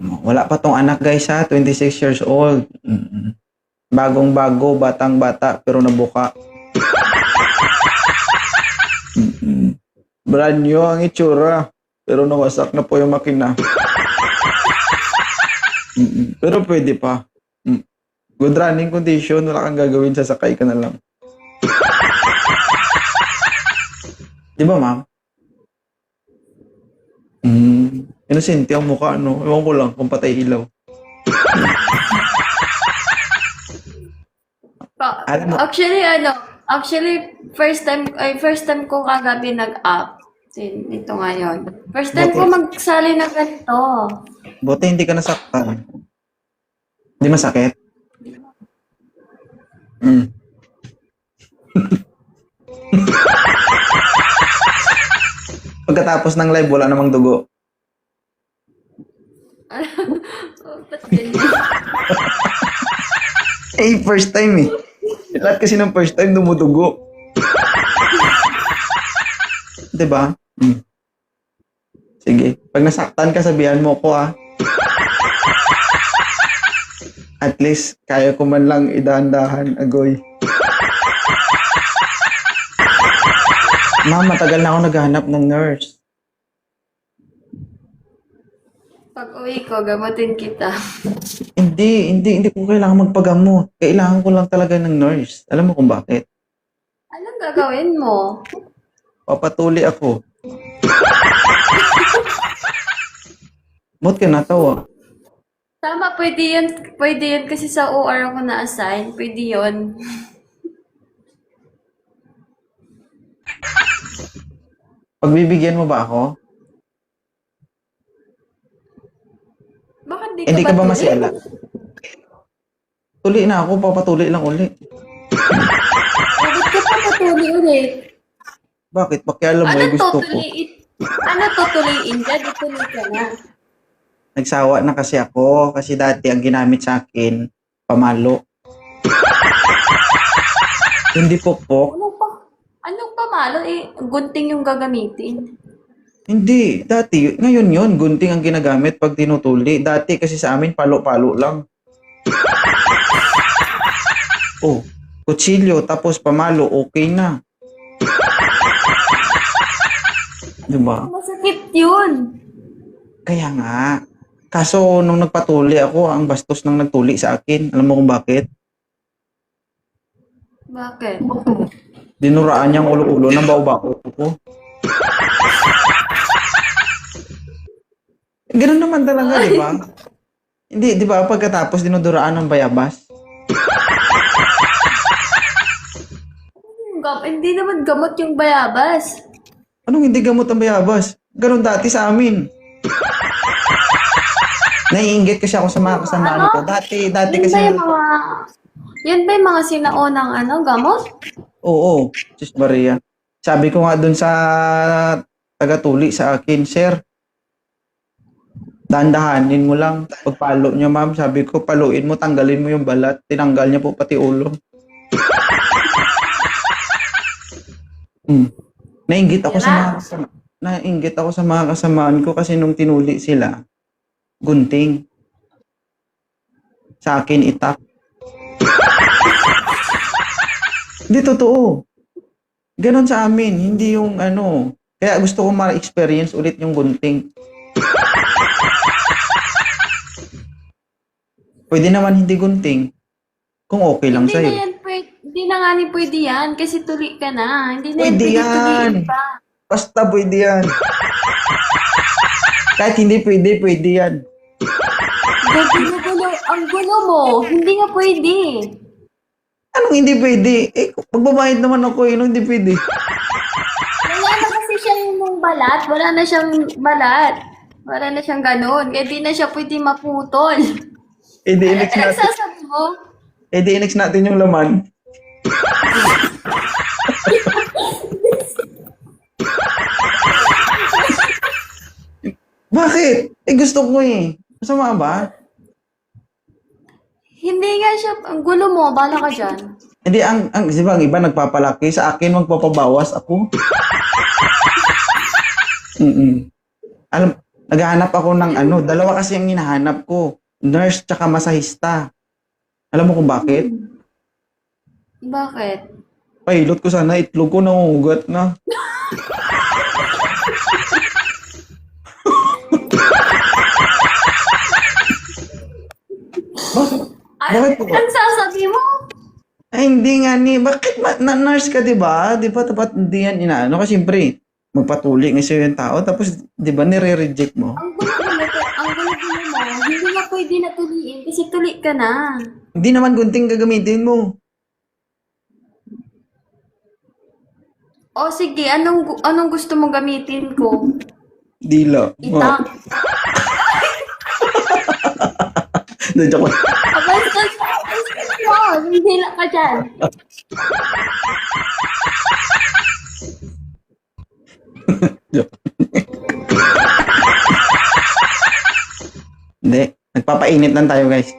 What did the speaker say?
Wala pa tong anak guys ha, 26 years old. Bagong-bago, batang-bata, pero nabuka. Brand new ang itsura, pero nawasak na po yung makina. Pero pwede pa. Good running condition, wala kang gagawin, sasakay ka na lang. Di ba, ma'am? Inosente ang mukha, no? Ewan ko lang kung patay ilaw. Alam mo, Actually, first time ko kagabi nag-up. Ito ngayon. First time ko magsali na ganito. buti hindi ka nasaktan. Hindi masakit? Pagkatapos ng live, wala namang dugo. Ba't ganyan? First time eh. Lahat kasi ng first time dumudugo. Diba? Sige. Pag nasaktan ka, sabihan mo ko ah. At least, kaya ko man lang idahan-dahan, agoy. Ma'am, matagal na ako naghahanap ng nurse. Pag uwi ko, gamutin kita. Hindi ko kailangan magpagamot. Kailangan ko lang talaga ng nurse. Alam mo kung bakit? Anong gagawin mo? Papatuli ako. Ba't ka natawa? Tama, pwede yun. Pwede yun kasi sa OR ako na-assign. Pwede yun. Pagbibigyan mo ba ako? Bakit di Hindi ka ba tuloy? masela? Tuli na ako, papatuli lang uli. Bakit ka pa patuloy ulit? Bakit? Pakialam mo, Ano gusto ko. tutuliin? Ano tutuliin ka? Di tuloy ka na. Nagsawa na kasi ako kasi dati ang ginamit sa akin, pamalo. Hindi pokpok. Anong pamalo? Gunting yung gagamitin. Hindi. Dati, ngayon yun, gunting ang ginagamit pag tinutuli. Dati kasi sa amin, palo-palo lang. Oh, kutsilyo, tapos pamalo, okay na. Diba? Masakit yun. Kaya nga. Kaso, nung nagpatuli ako, ang bastos nang nagtuli sa akin. Alam mo kung bakit? Bakit? Dinuraan niyang ulo-ulo ng baobao ko. Ganun naman talaga, di ba? Hindi, di ba? Pagkatapos dinuduraan ng bayabas. Hindi naman gamot yung bayabas. Anong hindi gamot ang bayabas? Ganun dati sa amin. Naiinggit kasi ako sa mga kasamaan ko. Dati Yan kasi... ba yung mga... Yan ba yung mga sinaunang gamot? Oo, Sis Maria. Sabi ko nga dun sa taga-tuli sa akin, Sir, dahan-dahanin mo lang. Pagpalo niya, ma'am, sabi ko, paluin mo, tanggalin mo yung balat. Tinanggal niya po pati ulo. Nainggit ako sa mga nainggit ako sa mga kasamaan ko kasi nung tinuli sila, gunting. Sa akin, itak. Hindi totoo. Ganon sa amin, hindi yung ano. Kaya gusto ko ma-experience ulit yung gunting. Pwede naman hindi gunting. Kung okay lang Hindi na sa'yo. yan hindi na nga ni pwede yan kasi tuli ka na. Hindi na Pwede yan yan. tuliin pa. Basta pwede yan. Kahit hindi pwede, pwede yan. Gulo, ang gulo mo. Hindi nga pwede. Anong hindi pwede? Magbabayad naman ako eh, hindi pwede. Wala na kasi siyang balat. Wala na siyang balat. Wala na siyang ganun. Kaya di na siya pwede maputol. I-next Ano natin. sasabi mo? I-next natin yung laman. Bakit? Gusto ko eh. Masama ba? Hindi nga siya, ang gulo mo, bala ka dyan. Hindi, di ba, ang iba nagpapalaki. Sa akin, magpapabawas ako. Alam, Naghahanap ako ng ano, dalawa kasi ang hinahanap ko. Nurse tsaka masahista. Alam mo kung bakit? Bakit? Pilot ko sana, itlog ko nangungugat na. Bakit? Bakit po? Ang sasabi mo? Ay, hindi nga ni. Bakit nurse ka, di ba? Di ba, dapat hindi yan inaano? Kasi siyempre, magpatuloy nga sa'yo yung tao. Tapos, di ba, nire-reject mo? Ang gulo-gulo mo, hindi na pwede na tuliin kasi tuli ka na. Hindi naman gunting gagamitin mo. O sige, anong gusto mong gamitin ko? Dila. Itak. Hindi, joke lang. Basta mo, hindi lang ka dyan. Hindi. Nagpapainit lang tayo, guys.